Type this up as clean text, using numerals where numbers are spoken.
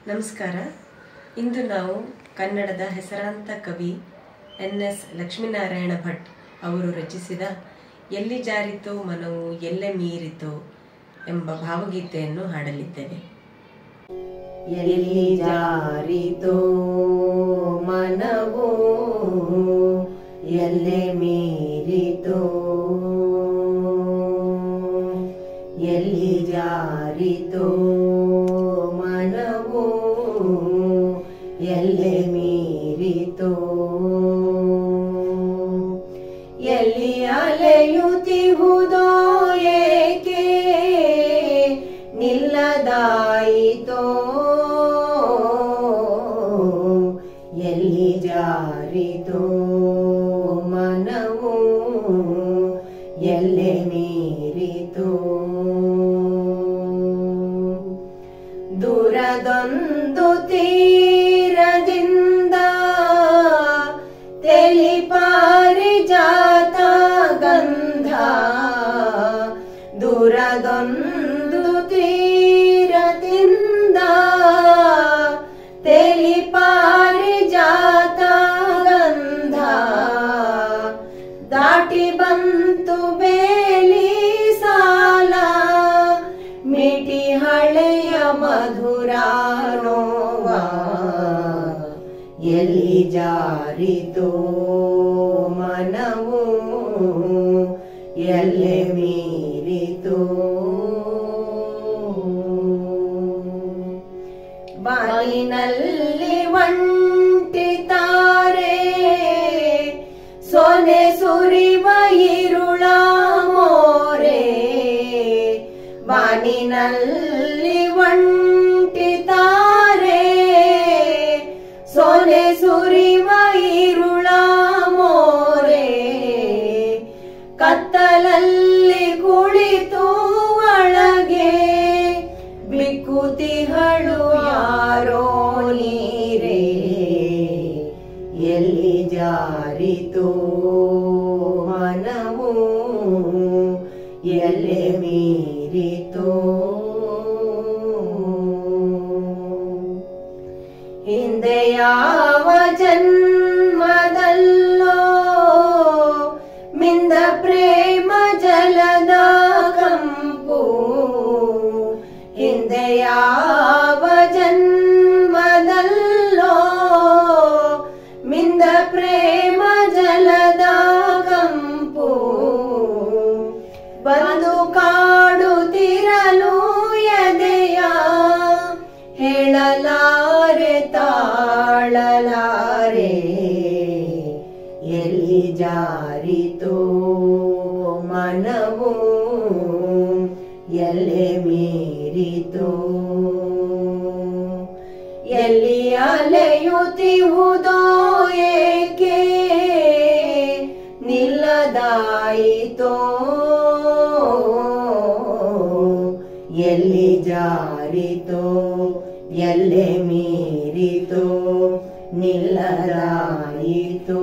ನಮಸ್ಕಾರ. ಇಂದು ನಾವು ಕನ್ನಡದ ಹೆಸರಾಂತ ಕವಿ ಎನ್.ಎಸ್. ಲಕ್ಷ್ಮೀನಾರಾಯಣ ಭಟ್ ಅವರು ರಚಿಸಿದ ಎಲ್ಲಿ ಜಾರಿತೋ ಮನವು ಎಲ್ಲೆ ಮೀರಿತೋ ಎಂಬ ಭಾವಗೀತೆಯನ್ನು ಹಾಡಲಿದ್ದೇವೆ. ಎಲ್ಲಿ ಜಾರಿತೋ ಮನವು ಎಲ್ಲೆ ಮೀರಿತೋ, ಎಲ್ಲಿ ಜಾರಿತೋ ಮನವು ಎಲ್ಲೆ ಮೀರಿತೋ, ಎಲ್ಲಿ ಅಲೆಯುತ್ತಿಹುದೋ ಏಕೆ ನಿಲ್ಲದಾಯಿತೋ, ಎಲ್ಲಿ ಜಾರಿತೋ ಮನವು ಎಲ್ಲೆ ಮೀರಿತೋ, ದೂರದೊಂದು ತೀರದಿಂದ ತೆಲಿ ಪಾರಿಜಾತ ಗಂಧ, ದೂರದೊಂದು ತೀರದಿಂದ ತೆಲಿ ಪಾರಿಜಾತ ಗಂಧ, ದಾಟಿ ಬಂತು ಬೇಲಿ ಸಾಲ ಮಿಟಿ ಹಳೆಯ ಮಧುರ ನೋವ, ಎಲ್ಲಿ ಜಾರಿತೋ ಮನವು ಎಲ್ಲೆ ಮೀರಿತೋ, ಬಾನಿನಲ್ಲಿ ಒಂಟಿತಾರೆ ಸೊನೆ ಸುರಿವ ಇರುಳ ಮೋರೆ, ಬಾನಿನಲ್ಲಿ ಒಂಟಿತಾರೆ ಸೊನೆ ಸುರಿವ ಇರುಳ ಮೋರೆ, ಕತ್ತಲಲ್ಲಿ ಕುಳಿತು ಒಳಗೆ ಬಿಕ್ಕುತಿಹಳು ಯಾರೋ ನೀರೇ, ಎಲ್ಲಿ ಜಾರಿತೋ ಮನವು ಎಲ್ಲೆ ಮೀರಿತೋ, ಹಿಂದೆ ಯಾವ ಜನ್ಮದಲ್ಲೋ ಮಿಂದ ಪ್ರೇಮ ಜಲದ ಕಂಪು, ಹಿಂದೆ ಯಾವ ಜನ್ಮದಲ್ಲೋ ಮಿಂದ ಪ್ರೇಮ ಜಲದ ಕಂಪು, ಬಂದು ಕಾಡುತ್ತಿರಲು ಎದೆಯ ಹೇಳಲಾರೆ ತಾಳಲಾರೆ, ಎಲ್ಲಿ ಜಾರಿತೋ ಮನವು ಎಲ್ಲೆ ಮೀರಿತೋ, ಎಲ್ಲಿ ಅಲೆಯುತ್ತಿಹುದೋ ಏಕೆ ನಿಲ್ಲದಾಯಿತೋ, ಎಲ್ಲಿ ಜಾರಿತೋ ಎಲ್ಲೆ ಮೀರಿತೋ ನಿಲ್ಲದಾಯಿತೋ.